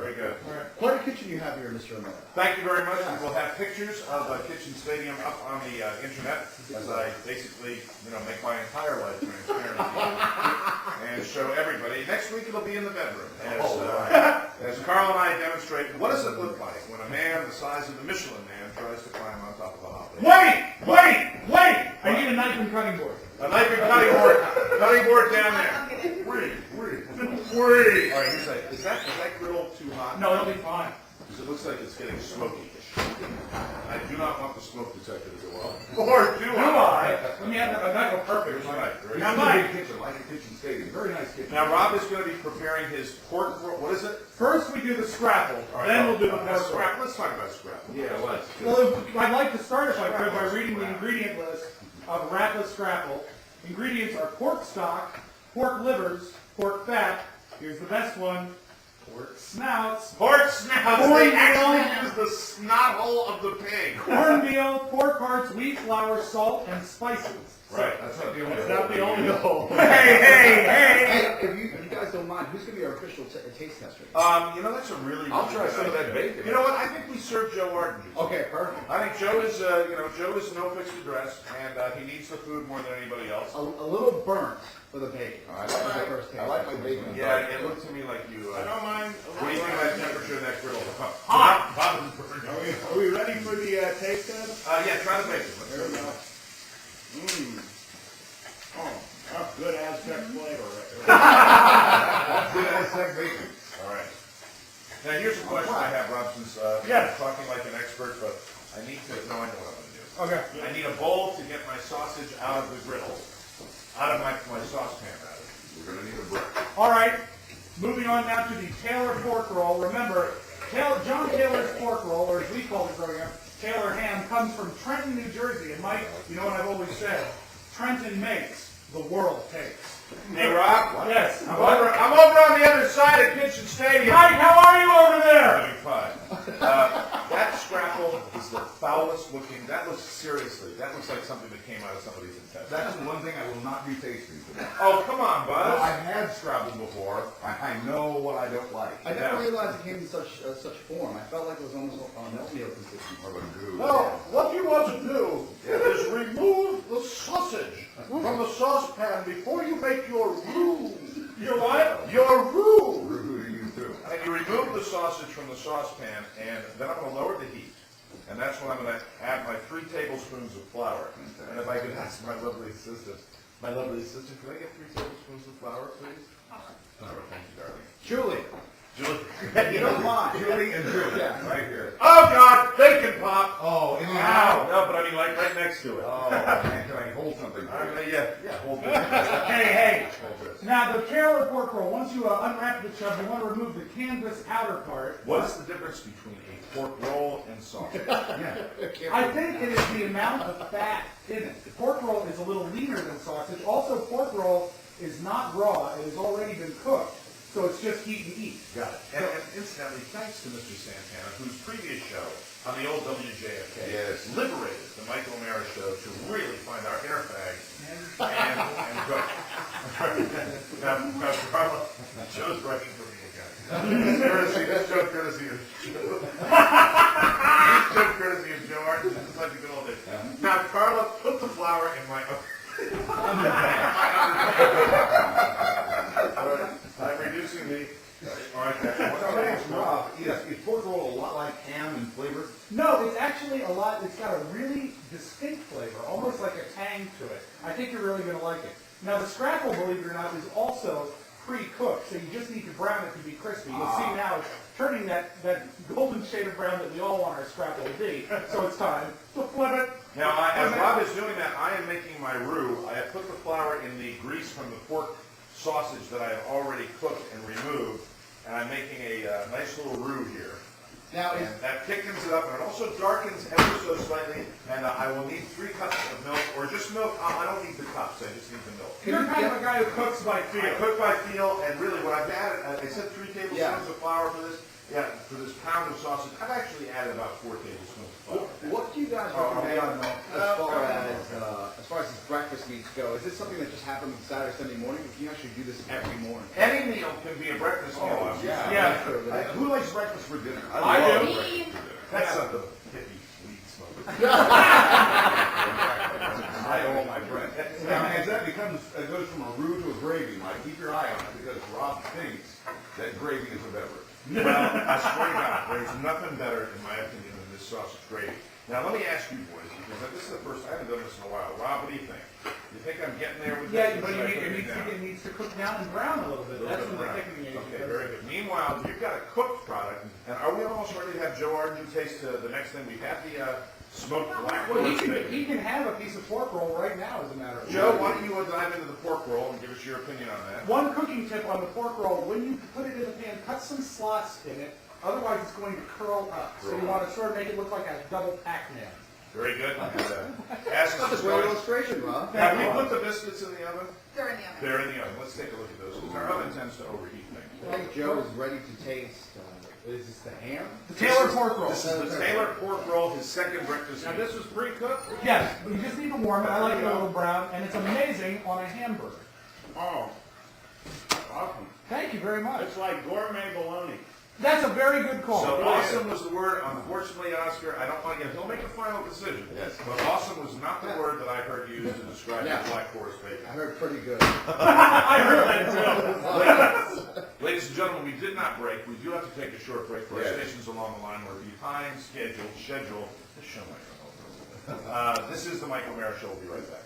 Very good. All right. Quite a kitchen you have here, Mr. Romero. Thank you very much. And we'll have pictures of Kitchen Stadium up on the internet as I basically, make my entire life transparent and show everybody. Next week it'll be in the bedroom as Carl and I demonstrate what does it look like when a man the size of the Michelin Man tries to climb on top of a hot plate. Wait! I need a knife and cutting board. A knife and cutting board down there. Wait. All right, here's like, is that griddle too hot? No, it'll be fine. Because it looks like it's getting smoky. I do not want the smoke detector to go off. Or do I? Let me have that. That go perfect. Here's my knife. Very Now, good. my kitchen, like a kitchen stadium. Very nice kitchen. Now Rob is going to be preparing his pork. What is it? First we do the scrapple, All right, then we'll do the pork roll. scrapple. Let's talk about scrapple. Yeah, let's. Well, I'd like to start, if I could, by reading the ingredient list of Rattler Scrapple. Ingredients are pork stock, pork livers, pork fat. Here's the best one: pork snouts, Pork snouts. They Cornmeal. actually use the snot hole of the pig. cornmeal, pork hearts, wheat flour, salt, and spices. Right. That's not the only. That's not the only hole. Hey, if you guys don't mind, who's going to be our official taste tester? That's a really. I'll try some of that bacon. You know what? I think we serve Joe Arden. Okay, perfect. I think Joe is, Joe is no fixed address, and he needs the food more than anybody else. A little burnt for the bacon. I like my bacon. Yeah, it looked to me like you. I don't mind. What do you think of that temperature of that griddle? Hot. Bob is burning. Are we ready for the taste test? Yeah, try the bacon. Let's There we go. go. Oh, that's good Aztec flavor right Good Aztec bacon. All right. Now here's a question I have, Rob, since Yes. I'm talking like an expert, but I need to know what I'm going to do. Okay. I need a bowl to get my sausage out of the griddle, out of my saucepan, rather. We're gonna need a brick. All right. Moving on now to the Taylor pork roll. Remember, John Taylor's pork roll, or as we called it growing up, Taylor ham, comes from Trenton, New Jersey. And Mike, you know what I've always said? Trenton makes, the world takes. Hey, Rob. Yes. I'm over on the other side of Kitchen Stadium. Mike, how are you over there? Doing fine. That scrapple is the foulest looking. That looks like something that came out of somebody's intestine. That's the one thing I will not be tasting today. Oh, come on, Well, Buzz. I've had Scrabble before. I know what I don't like. I never realized it came in such form. I felt like it was almost an oatmeal consistency. Or a goo. Well, what you want to do is remove the sausage from the saucepan before you make your roux. You're what? Your roux. Who do you do? And you remove the sausage from the saucepan, and then I'm going to lower the heat. And that's when I'm going to add my 3 tablespoons of flour. And if I could ask my lovely assistant, could I get 3 tablespoons of flour, please? All right, thank you, darling. Julie, Julie. you don't mind. Julie and Julie. Yeah. Right here. Oh, God, bacon pop. Oh, in the Ow. No, but I mean, like, right next to it. Oh, man, can I hold something? Yeah, hold it. Hey. Hold this. Now, the Taylor pork roll, once you unwrap the chub, you want to remove the canvas outer part. What's the difference between a pork roll and sausage? Yeah. I think it is the amount of fat in it. The pork roll is a little leaner than sausage. Also, pork roll is not raw. It has already been cooked. So it's just heat and eat. Got it. And incidentally, thanks to Mr. Santana, whose previous show on the old WJFK Yes. liberated the Michael O'Mara show to really find our inner fag and cook. Now, Carla, Joe's rushing for me again. That's Joe courtesy of Joe. That's Joe courtesy of Joe Arden, just like the good old days. Now, Carla, put the flour in my All right, I'm reducing the. All right, So, Rob, is pork roll a lot like ham in flavor? No, it's actually a lot. It's got a really distinct flavor, almost like a tang to it. I think you're really going to like it. Now, the scrapple, believe it or not, is also pre-cooked, so you just need to brown it to be crispy. You'll see now it's turning that golden shade of brown that we all want our scrapple to be. So it's time to flip it. Now, as Rob is doing that, I am making my roux. I have put the flour in the grease from the pork sausage that I have already cooked and removed, and I'm making a nice little roux here. Now, And that thickens it up, and it also darkens ever so slightly, and I will need 3 cups of milk, or just milk. I don't need the cups, I just need the milk. You're kind of a guy who cooks by I feel. cook by feel, and really what I've added, I said 3 tablespoons Yeah. of flour for this. Yeah, for this pound of sausage, I've actually added about 4 tablespoons of flour. what do you guys recommend as far as this breakfast meats go, is this something that just happens Saturday, Sunday morning, or can you actually do this every morning? Any meal can be a breakfast meal. Oh, obviously. Yeah. Who likes breakfast for dinner? I love do. breakfast for dinner. That's something hippie weed smoker. I owe my bread. Now, as that becomes, it goes from a roux to a gravy, Mike, keep your eye on it, because Rob thinks that gravy is a beverage. Well, I swear to God, there's nothing better, in my opinion, than this sausage gravy. Now, let me ask you boys, because this is the first, I haven't done this in a while. Rob, what do you think? You think I'm getting there with Yeah, this? but Should I put it needs to cook down and brown a little bit. That's when the thickening agent Okay, comes very in. good. Meanwhile, you've got a cooked product, and are we almost ready to have Joe Arden taste the next thing? We have the smoked black Well, forest he bacon. can have a piece of pork roll right now, as a matter of fact. Joe, why don't you dive into the pork roll and give us your opinion on that? One cooking tip on the pork roll, when you put it in the pan, cut some slots in it, otherwise it's going to curl up. So you want to sort of make it look like a double Pac-Man. Very good. And, ask us That's a to great join- illustration, Rob. Have we put the biscuits in the oven? They're in the oven. They're in the oven. Let's take a look at those, because our oven tends to overheat things. I think Joe is ready to taste, is this the ham? The Taylor pork roll. This is the Taylor pork roll, his second breakfast Now, meal. this is pre-cooked? Yes, you just need to warm it. I like it a little brown, and it's amazing on a hamburger. Oh, awesome. Thank you very much. It's like gourmet bologna. That's a very good call. So awesome was the word. Unfortunately, Oscar, I don't want to get, he'll make a final decision. Yes. But awesome was not the word that I heard used to describe Yeah. the Black Forest bacon. I heard pretty good. I heard that too. Ladies and gentlemen, we did not break. We do have to take a short break for our Yes. stations along the line. We're behind schedule. This show might run over a little bit. This is the Michael Mara Show. We'll be right back.